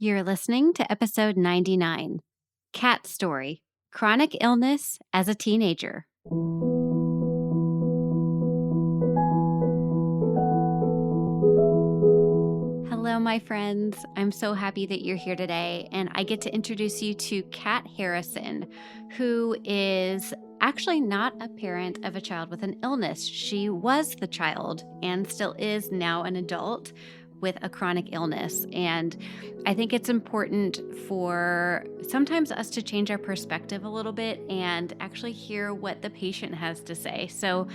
You're listening to episode 99, Cat Story, Chronic Illness as a Teenager. Hello, my friends. I'm so happy that you're here today, and I get to introduce you to Kat Harrison, who is actually not a parent of a child with an illness. She was the child and still is now an adult with a chronic illness. And I think it's important for sometimes us to change our perspective a little bit and actually hear what the patient has to say. So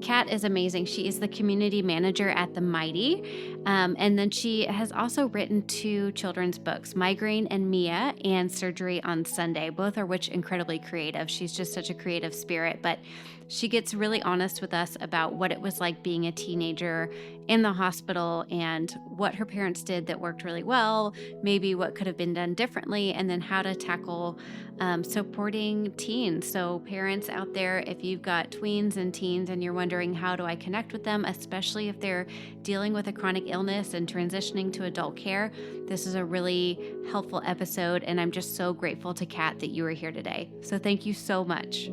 Kat is amazing. She is the community manager at the Mighty. And then she has also written 2 children's books, Migraine and Mia and Surgery on Sunday, both are which incredibly creative. She's just such a creative spirit, but she gets really honest with us about what it was like being a teenager in the hospital and what her parents did that worked really well, maybe what could have been done differently, and then how to tackle supporting teens. So parents out there, if you've got tweens and teens and you're wondering how do I connect with them, especially if they're dealing with a chronic illness and transitioning to adult care, this is a really helpful episode. And I'm just so grateful to Kat that you are here today. So thank you so much.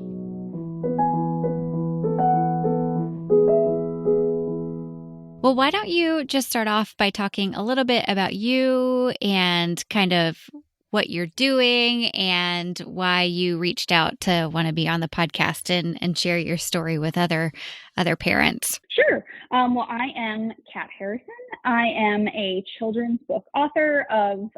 Well, why don't you just start off by talking a little bit about you and kind of what you're doing and why you reached out to want to be on the podcast and share your story with other parents. Sure. Well, I am Kat Harrison. I am a children's book author of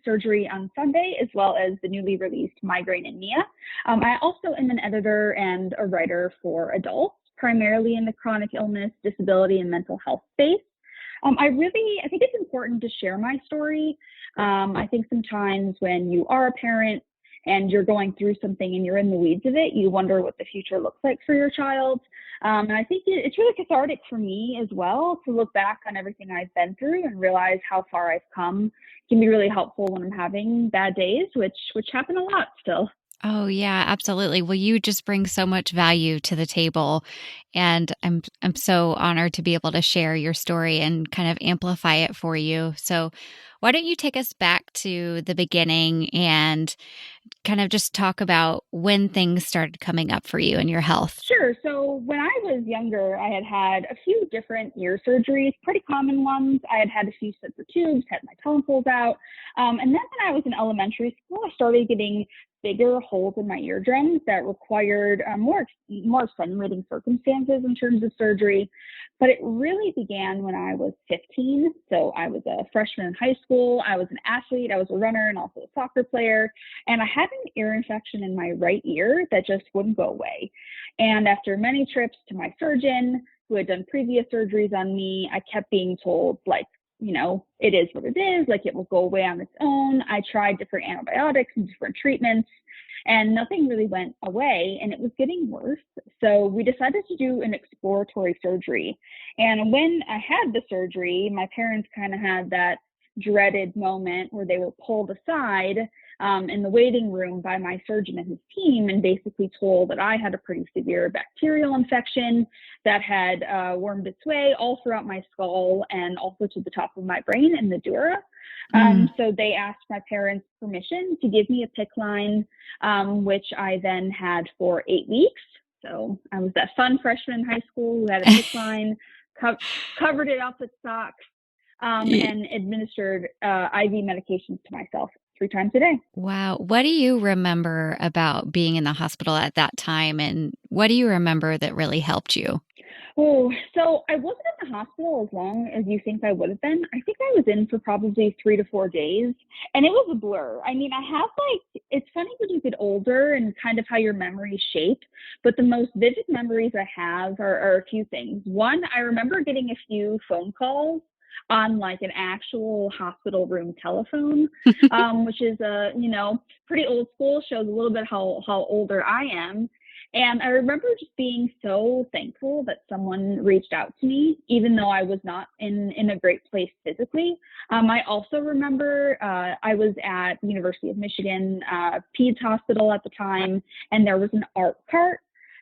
Surgery on Sunday, as well as the newly released Migraine and Mia. I also am an editor and a writer for adults, primarily in the chronic illness, disability, and mental health space. I think it's important to share my story. I think sometimes when you are a parent and you're going through something and you're in the weeds of it, you wonder what the future looks like for your child. And I think it's really cathartic for me as well to look back on everything I've been through and realize how far I've come. It can be really helpful when I'm having bad days, which happen a lot still. Oh yeah, absolutely. Well, you just bring so much value to the table, and I'm so honored to be able to share your story and kind of amplify it for you. So, why don't you take us back to the beginning and kind of just talk about when things started coming up for you and your health? Sure. So when I was younger, I had a few different ear surgeries, pretty common ones. I had a few sets of tubes, had my tonsils out. And then when I was in elementary school, I started getting bigger holes in my eardrums that required more extenuating circumstances in terms of surgery. But it really began when I was 15. So I was a freshman in high school. I was an athlete. I was a runner and also a soccer player. And I had an ear infection in my right ear that just wouldn't go away. And after many trips to my surgeon, who had done previous surgeries on me, I kept being told, like, it is what it is, like it will go away on its own. I tried different antibiotics and different treatments, and nothing really went away, and it was getting worse. So we decided to do an exploratory surgery. And when I had the surgery, my parents kind of had that dreaded moment where they were pulled aside in the waiting room by my surgeon and his team and basically told that I had a pretty severe bacterial infection that had wormed its way all throughout my skull and also to the top of my brain in the dura. So they asked my parents permission to give me a PICC line, which I then had for 8 weeks. So I was that fun freshman in high school who had a PICC line, covered it up with socks, and administered IV medications to myself 3 times a day. Wow. What do you remember about being in the hospital at that time? And what do you remember that really helped you? Oh, so I wasn't in the hospital as long as you think I would have been. I think I was in for probably 3 to 4 days, and it was a blur. I mean, it's funny when you get older and kind of how your memories shape, but the most vivid memories I have are a few things. One, I remember getting a few phone calls on like an actual hospital room telephone, which is pretty old school, shows a little bit how older I am. And I remember just being so thankful that someone reached out to me, even though I was not in a great place physically. I also remember I was at the University of Michigan Peds Hospital at the time, and there was an art cart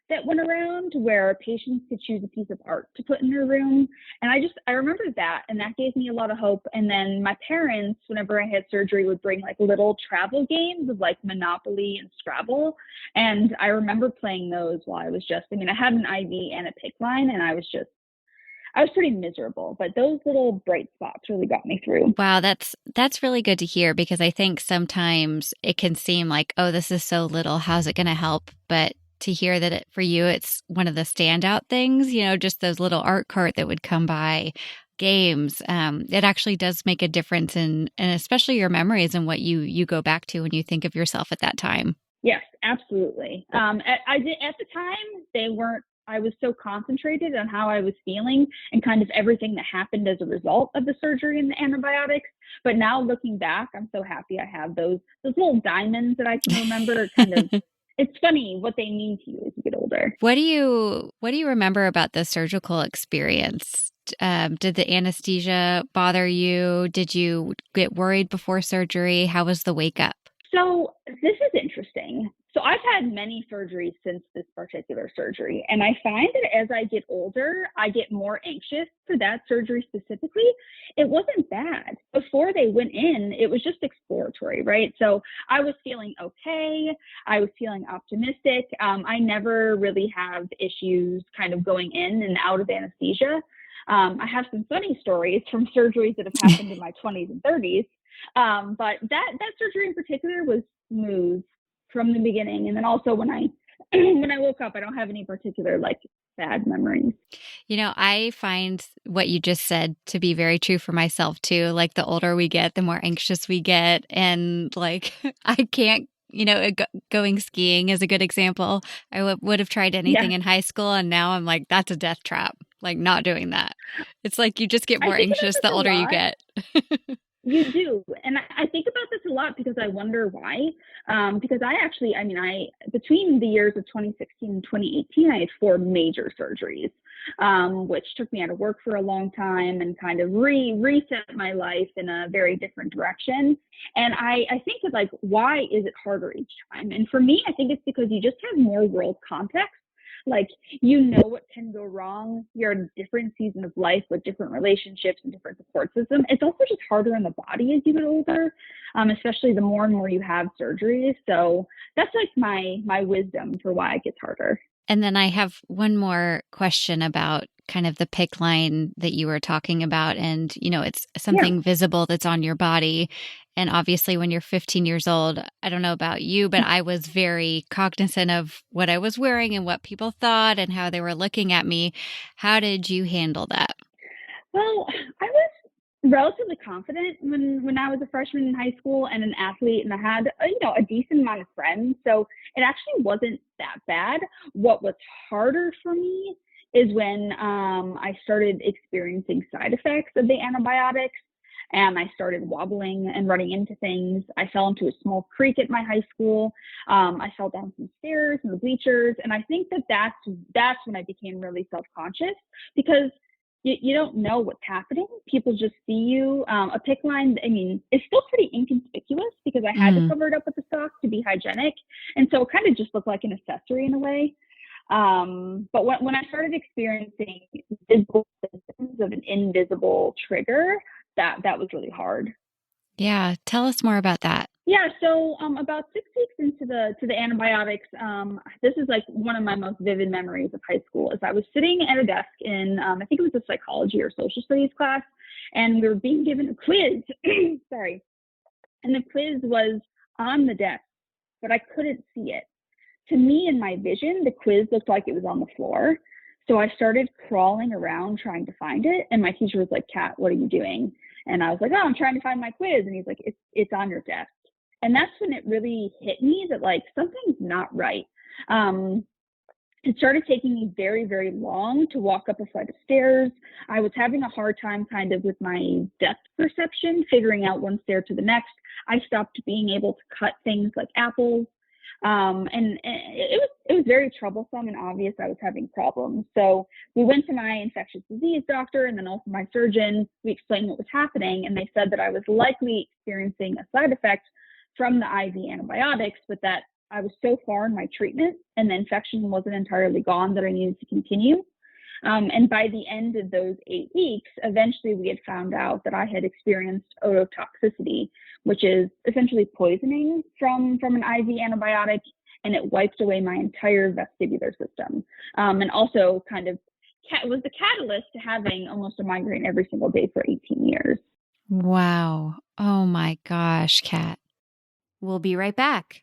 that went around where patients could choose a piece of art to put in their room. And I remember that, and that gave me a lot of hope. And then my parents, whenever I had surgery, would bring like little travel games of like Monopoly and Scrabble. And I remember playing those while I was I had an IV and a PICC line, and I was pretty miserable, but those little bright spots really got me through. Wow, that's really good to hear because I think sometimes it can seem like, oh, this is so little, how's it going to help? But to hear that for you, it's one of the standout things, just those little art cart that would come by, games. It actually does make a difference in, and especially your memories and what you go back to when you think of yourself at that time. Yes, absolutely. I did at the time. They weren't. I was so concentrated on how I was feeling and kind of everything that happened as a result of the surgery and the antibiotics. But now looking back, I'm so happy I have those little diamonds that I can remember. Kind of, it's funny what they mean to you as you get older. What do you remember about the surgical experience? Did the anesthesia bother you? Did you get worried before surgery? How was the wake up? So this is interesting. So I've had many surgeries since this particular surgery, and I find that as I get older, I get more anxious for that surgery specifically. It wasn't bad. Before they went in, it was just exploratory, right? So I was feeling okay. I was feeling optimistic. I never really have issues kind of going in and out of anesthesia. I have some funny stories from surgeries that have happened in my 20s and 30s. But that surgery in particular was smooth from the beginning. And then also when I when I woke up, I don't have any particular like bad memories. I find what you just said to be very true for myself too. Like the older we get, the more anxious we get. And like, I can't, going skiing is a good example. I would have tried anything Yeah, in high school. And now I'm like, that's a death trap. Like, not doing that. It's like you just get I more think about anxious the this a older you lot. get. You do. And I think about this a lot because I wonder why. Because between the years of 2016 and 2018, I had four major surgeries, which took me out of work for a long time and kind of reset my life in a very different direction. And I think of like, why is it harder each time? And for me, I think it's because you just have more world context. Like, what can go wrong. You're in a different season of life with different relationships and different support systems. It's also just harder on the body as you get older, especially the more and more you have surgeries. So that's like my wisdom for why it gets harder. And then I have one more question about kind of the PICC line that you were talking about. And, it's Yeah. something visible that's on your body. And obviously, when you're 15 years old, I don't know about you, but I was very cognizant of what I was wearing and what people thought and how they were looking at me. How did you handle that? Well, I was relatively confident when I was a freshman in high school and an athlete, and I had a decent amount of friends, so it actually wasn't that bad. What was harder for me is when I started experiencing side effects of the antibiotics. And I started wobbling and running into things. I fell into a small creek at my high school. I fell down some stairs in the bleachers, and I think that's when I became really self conscious because you don't know what's happening. People just see you. A PICC line, is still pretty inconspicuous because I had to Mm. cover it up with the sock to be hygienic. And so it kind of just looked like an accessory in a way. But when I started experiencing visible symptoms of an invisible trigger, that was really hard. Yeah. Tell us more about that. Yeah, so about 6 weeks into the antibiotics, this is like one of my most vivid memories of high school. Is I was sitting at a desk in I think it was a psychology or social studies class, and we were being given a quiz. Sorry, and the quiz was on the desk, but I couldn't see it. To me, in my vision, the quiz looked like it was on the floor. So I started crawling around trying to find it, and my teacher was like, "Kat, what are you doing?" And I was like, "Oh, I'm trying to find my quiz." And he's like, "It's on your desk." And that's when it really hit me that like something's not right. Um, it started taking me very, very long to walk up a flight of stairs. I was having a hard time kind of with my depth perception, figuring out one stair to the next. I stopped being able to cut things like apples. And it was very troublesome and obvious I was having problems. So we went to my infectious disease doctor and then also my surgeon. We explained what was happening, and they said that I was likely experiencing a side effect from the IV antibiotics, but that I was so far in my treatment and the infection wasn't entirely gone that I needed to continue. And by the end of those 8 weeks, eventually we had found out that I had experienced ototoxicity, which is essentially poisoning from an IV antibiotic, and it wiped away my entire vestibular system. And also kind of was the catalyst to having almost a migraine every single day for 18 years. Wow. Oh my gosh, Kat. We'll be right back.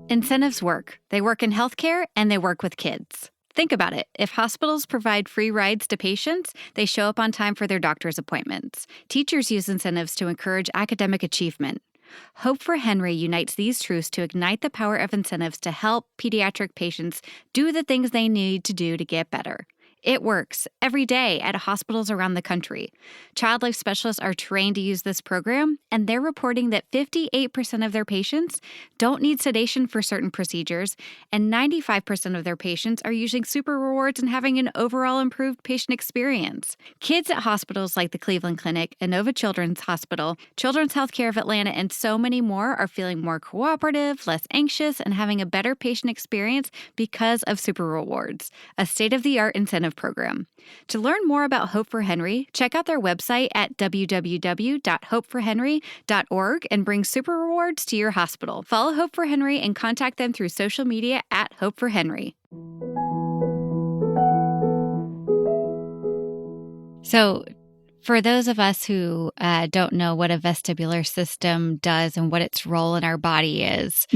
Incentives work. They work in healthcare and they work with kids. Think about it. If hospitals provide free rides to patients, they show up on time for their doctor's appointments. Teachers use incentives to encourage academic achievement. Hope for Henry unites these truths to ignite the power of incentives to help pediatric patients do the things they need to do to get better. It works every day at hospitals around the country. Child life specialists are trained to use this program, and they're reporting that 58% of their patients don't need sedation for certain procedures, and 95% of their patients are using super rewards and having an overall improved patient experience. Kids at hospitals like the Cleveland Clinic, Inova Children's Hospital, Children's Healthcare of Atlanta, and so many more are feeling more cooperative, less anxious, and having a better patient experience because of super rewards, a state-of-the-art incentive program. To learn more about Hope for Henry, check out their website at www.hopeforhenry.org and bring super rewards to your hospital. Follow Hope for Henry and contact them through social media at Hope for Henry. So, for those of us who don't know what a vestibular system does and what its role in our body is,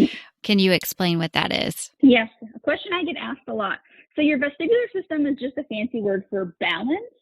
can you explain what that is? Yes, a question I get asked a lot. So your vestibular system is just a fancy word for balance.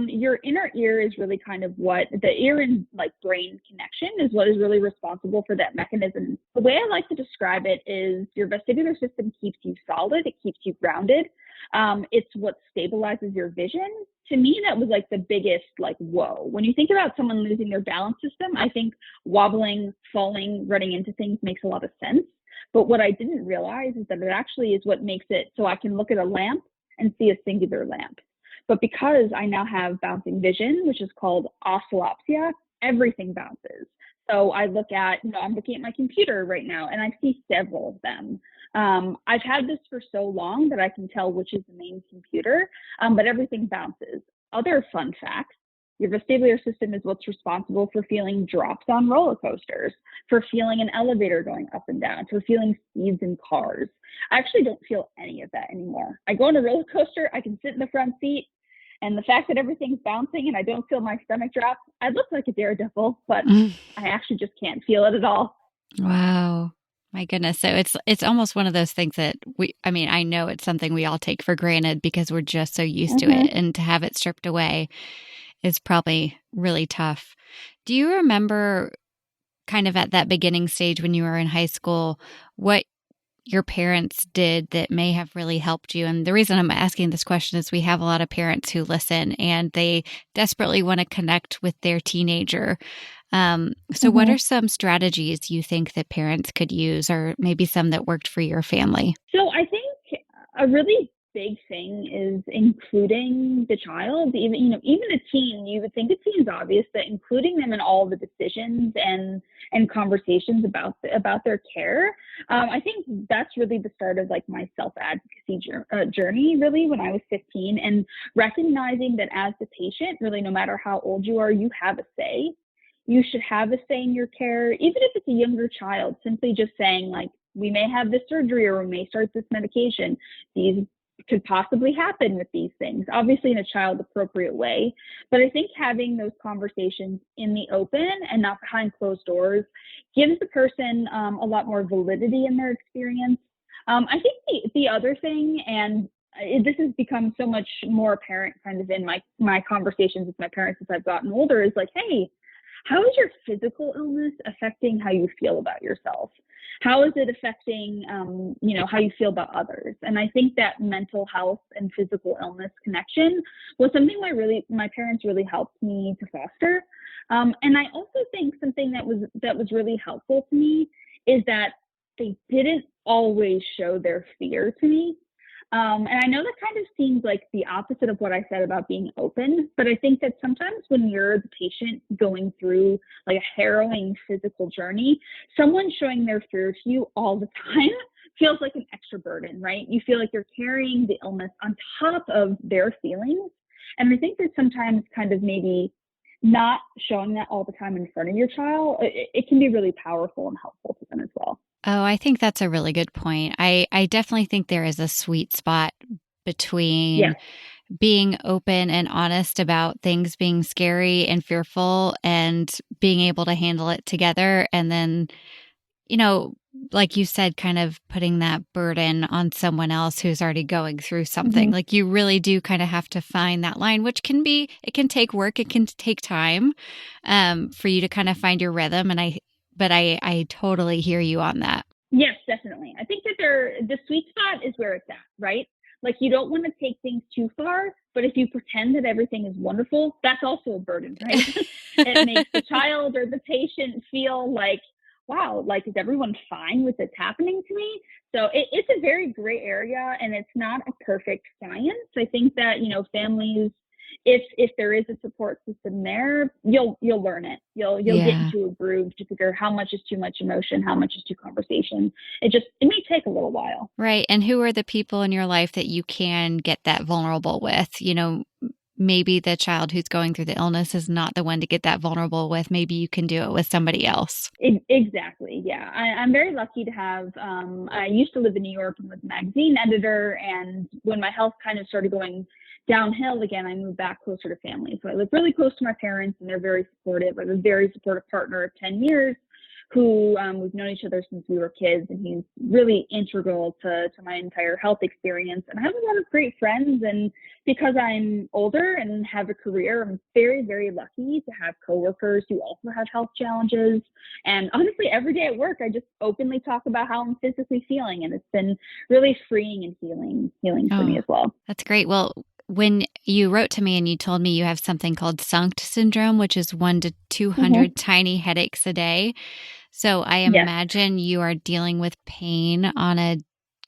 Your inner ear is really kind of what the ear and like brain connection is what is really responsible for that mechanism. The way I like to describe it is your vestibular system keeps you solid. It keeps you grounded. It's what stabilizes your vision. To me, that was like the biggest like, whoa. When you think about someone losing their balance system, I think wobbling, falling, running into things makes a lot of sense. But what I didn't realize is that it actually is what makes it so I can look at a lamp and see a singular lamp. But because I now have bouncing vision, which is called oscillopsia, everything bounces. So I look at, I'm looking at my computer right now and I see several of them. I've had this for so long that I can tell which is the main computer, but everything bounces. Other fun facts. Your vestibular system is what's responsible for feeling drops on roller coasters, for feeling an elevator going up and down, for feeling speeds in cars. I actually don't feel any of that anymore. I go on a roller coaster, I can sit in the front seat, and the fact that everything's bouncing and I don't feel my stomach drop, I look like a daredevil, but I actually just can't feel it at all. Wow. My goodness. So it's almost one of those things that I know it's something we all take for granted because we're just so used to it, and to have it stripped away is probably really tough. Do you remember kind of at that beginning stage when you were in high school, what your parents did that may have really helped you? And the reason I'm asking this question is we have a lot of parents who listen and they desperately want to connect with their teenager. So what are some strategies you think that parents could use, or maybe some that worked for your family? So I think a really big thing is including the child. Even a teen, you would think it seems obvious, that including them in all the decisions and conversations about their care. I think that's really the start of like my self-advocacy journey, really, when I was 15, and recognizing that as the patient, really, no matter how old you are, you have a say. You should have a say in your care, even if it's a younger child. Simply just saying, like, we may have this surgery or we may start this medication. These could possibly happen with these things, obviously in a child appropriate way. But I think having those conversations in the open and not behind closed doors gives the person a lot more validity in their experience. I think the other thing, and this has become so much more apparent kind of in my conversations with my parents as I've gotten older, is like, hey, how is your physical illness affecting how you feel about yourself? How is it affecting, how you feel about others? And I think that mental health and physical illness connection was something my parents really helped me to foster. And I also think something that was really helpful to me is that they didn't always show their fear to me. And I know that kind of seems like the opposite of what I said about being open, but I think that sometimes when you're the patient going through like a harrowing physical journey, someone showing their fear to you all the time feels like an extra burden, right? You feel like you're carrying the illness on top of their feelings. And I think that sometimes kind of maybe not showing that all the time in front of your child, it can be really powerful and helpful to them as well. Oh, I think that's a really good point. I definitely think there is a sweet spot Yeah. between being open and honest about things being scary and fearful and being able to handle it together. And then, you know, like you said, kind of putting that burden on someone else who's already going through something. Hmm. Like you really do kind of have to find that line, which can be, it can take work, it can take time for you to kind of find your rhythm. But I totally hear you on that. Yes, definitely. I think that the sweet spot is where it's at, right? Like you don't want to take things too far, but if you pretend that everything is wonderful, that's also a burden, right? It makes the child or the patient feel like, wow, like is everyone fine with this happening to me? So it's a very gray area, and it's not a perfect science. I think that families, if there is a support system there, you'll learn it. You'll get Yeah. into a groove to figure how much is too much emotion, how much is too conversation. It may take a little while. Right. And who are the people in your life that you can get that vulnerable with? Maybe the child who's going through the illness is not the one to get that vulnerable with. Maybe you can do it with somebody else. Exactly. Yeah. I'm very lucky to have, I used to live in New York and was a magazine editor. And when my health kind of started going downhill again, I moved back closer to family. So I live really close to my parents, and they're very supportive. I have a very supportive partner of 10 years who we've known each other since we were kids, and he's really integral to my entire health experience. And I have a lot of great friends, and because I'm older and have a career, I'm very, very lucky to have coworkers who also have health challenges. And honestly, every day at work, I just openly talk about how I'm physically feeling, and it's been really freeing and healing for me Oh, as well. that's great. Well, when you wrote to me and you told me you have something called SUNCT syndrome, which is 1 to 200 Hmm. tiny headaches a day. So I Yes. imagine you are dealing with pain on a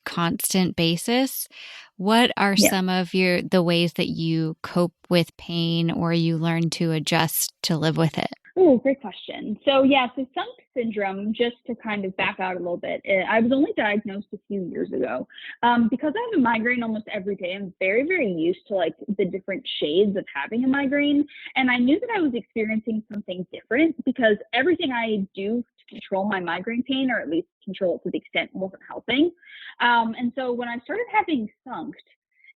constant basis. What are Yes. some of the ways that you cope with pain or you learn to adjust to live with it? Oh, great question. So yeah, so Sunk syndrome, just to kind of back out a little bit, I was only diagnosed a few years ago. Because I have a migraine almost every day, I'm very, very used to like the different shades of having a migraine. And I knew that I was experiencing something different because everything I do to control my migraine pain, or at least control it to the extent, wasn't helping. And so when I started having Sunk,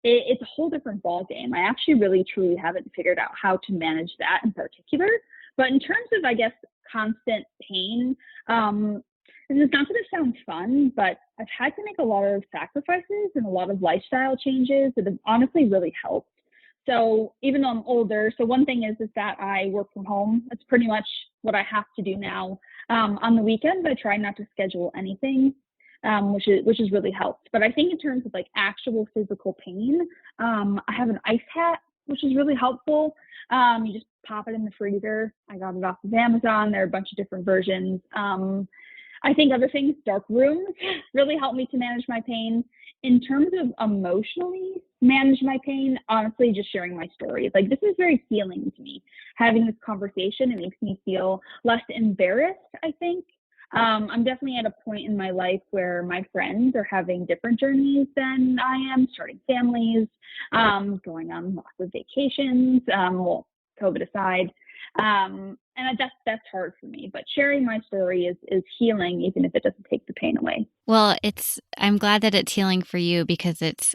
it's a whole different ball game. I actually really truly haven't figured out how to manage that in particular. But in terms of, I guess, constant pain, this is not going to sound fun, but I've had to make a lot of sacrifices and a lot of lifestyle changes that have honestly really helped. So even though I'm older, so one thing is that I work from home. That's pretty much what I have to do now. On the weekends, I try not to schedule anything, which is really helped. But I think in terms of like actual physical pain, I have an ice hat, which is really helpful. You just pop it in the freezer. I got it off of Amazon. There are a bunch of different versions. I think other things, dark rooms, really help me to manage my pain. In terms of emotionally manage my pain, honestly, just sharing my story. Like this is very healing to me. Having this conversation, it makes me feel less embarrassed, I think. I'm definitely at a point in my life where my friends are having different journeys than I am, starting families, going on lots of vacations, well, COVID aside. And that's hard for me. But sharing my story is healing, even if it doesn't take the pain away. Well, I'm glad that it's healing for you because it's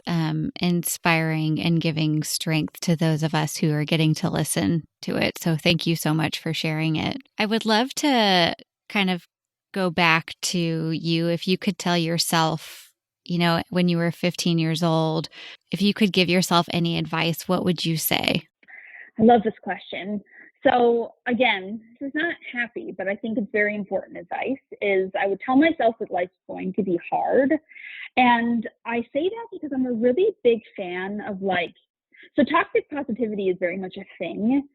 inspiring and giving strength to those of us who are getting to listen to it. So thank you so much for sharing it. I would love to kind of go back to you. If you could tell yourself, when you were 15 years old, if you could give yourself any advice, what would you say? I love this question. So again, this is not happy, but I think it's very important advice is I would tell myself that life's going to be hard. And I say that because I'm a really big fan of like, so toxic positivity is very much a thing,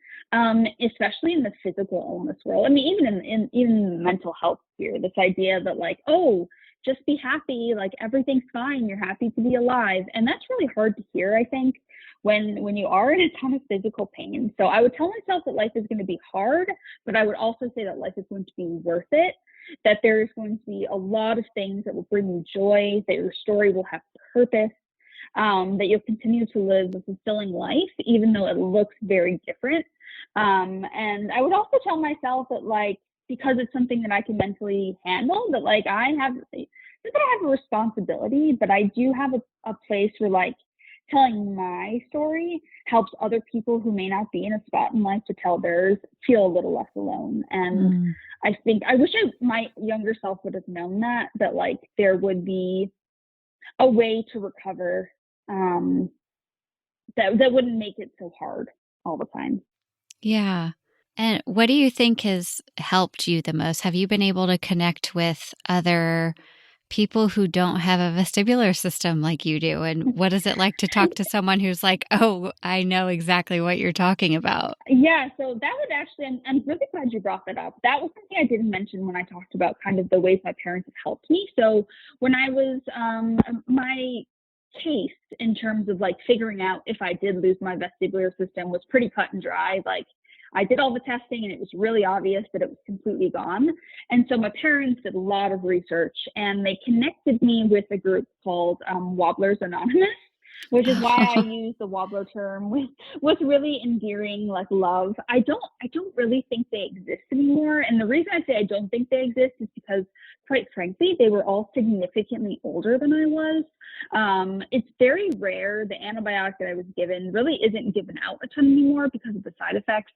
especially in the physical illness world. I mean, even in the mental health sphere, this idea that like, oh, just be happy, like everything's fine, you're happy to be alive. And that's really hard to hear, I think, when you are in a ton of physical pain. So I would tell myself that life is going to be hard, but I would also say that life is going to be worth it, that there is going to be a lot of things that will bring you joy, that your story will have purpose, that you'll continue to live a fulfilling life, even though it looks very different. And I would also tell myself that, like, because it's something that I can mentally handle, that like I have, not that I have a responsibility, but I do have a place where like telling my story helps other people who may not be in a spot in life to tell theirs feel a little less alone. And I think I wish my younger self would have known that like there would be a way to recover, that wouldn't make it so hard all the time. Yeah. And what do you think has helped you the most? Have you been able to connect with other people who don't have a vestibular system like you do? And what is it like to talk to someone who's like, oh, I know exactly what you're talking about? Yeah, so that would actually, I'm really glad you brought that up. That was something I didn't mention when I talked about kind of the ways my parents have helped me. So when I was, my case in terms of like figuring out if I did lose my vestibular system was pretty cut and dry. Like I did all the testing and it was really obvious that it was completely gone. And so my parents did a lot of research and they connected me with a group called Wobblers Anonymous, which is why I use the wobbler term with really endearing like love. I don't really think they exist anymore. And the reason I say I don't think they exist is because, quite frankly, they were all significantly older than I was. It's very rare. The antibiotic that I was given really isn't given out a ton anymore because of the side effects.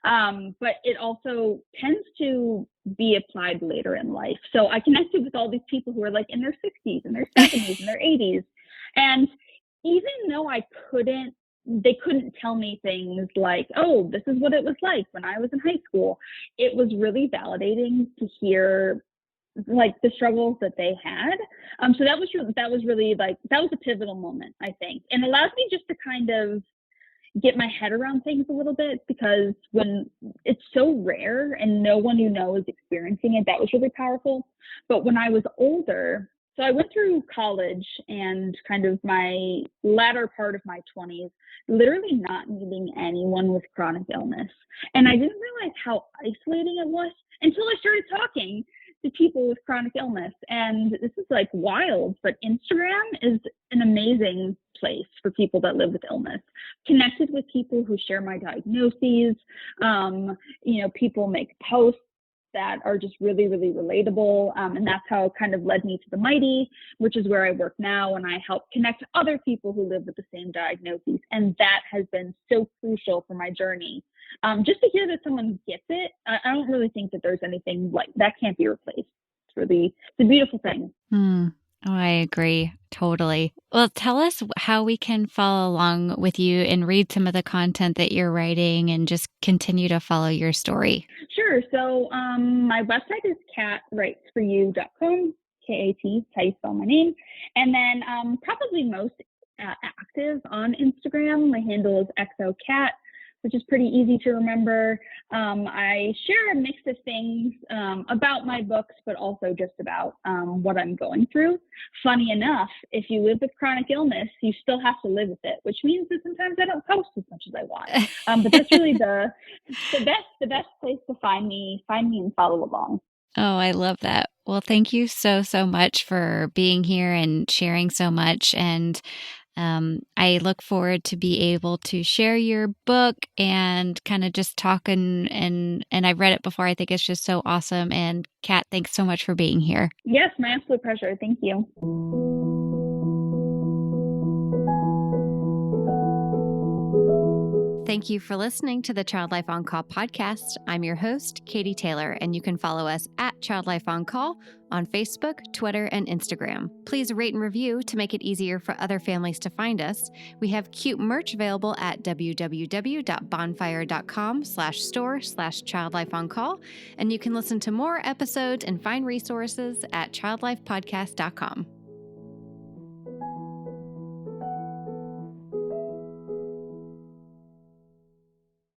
But it also tends to be applied later in life. So I connected with all these people who are like in their 60s and their 70s and their 80s. And even though they couldn't tell me things like, oh, this is what it was like when I was in high school. It was really validating to hear like the struggles that they had. So that was really like, that was a pivotal moment, I think. And allowed me just to kind of get my head around things a little bit, because when it's so rare and no one you know is experiencing it, that was really powerful. But when I was older, so I went through college and kind of my latter part of my 20s, literally not meeting anyone with chronic illness. And I didn't realize how isolating it was until I started talking to people with chronic illness. And this is like wild, but Instagram is an amazing place for people that live with illness. Connected with people who share my diagnoses. People make posts that are just really, really relatable. And that's how it kind of led me to the Mighty, which is where I work now. And I help connect other people who live with the same diagnoses. And that has been so crucial for my journey. Just to hear that someone gets it, I don't really think that there's anything like that can't be replaced. It's a beautiful thing. Oh, I agree. Totally. Well, tell us how we can follow along with you and read some of the content that you're writing and just continue to follow your story. Sure. So my website is catwritesforyou.com, K-A-T, how you spell my name. And then probably most active on Instagram, my handle is XOCat, which is pretty easy to remember. I share a mix of things about my books, but also just about what I'm going through. Funny enough, if you live with chronic illness, you still have to live with it, which means that sometimes I don't post as much as I want. But that's really the best place to find me and follow along. Oh, I love that. Well, thank you so, so much for being here and sharing so much. And I look forward to be able to share your book and kind of just talk and I've read it before. I think it's just so awesome. And Kat, thanks so much for being here. Yes, my absolute pleasure. Thank you. Thank you for listening to the Child Life On Call podcast. I'm your host, Katie Taylor, and you can follow us at Child Life On Call on Facebook, Twitter, and Instagram. Please rate and review to make it easier for other families to find us. We have cute merch available at www.bonfire.com/store/childlifeoncall, and you can listen to more episodes and find resources at childlifepodcast.com.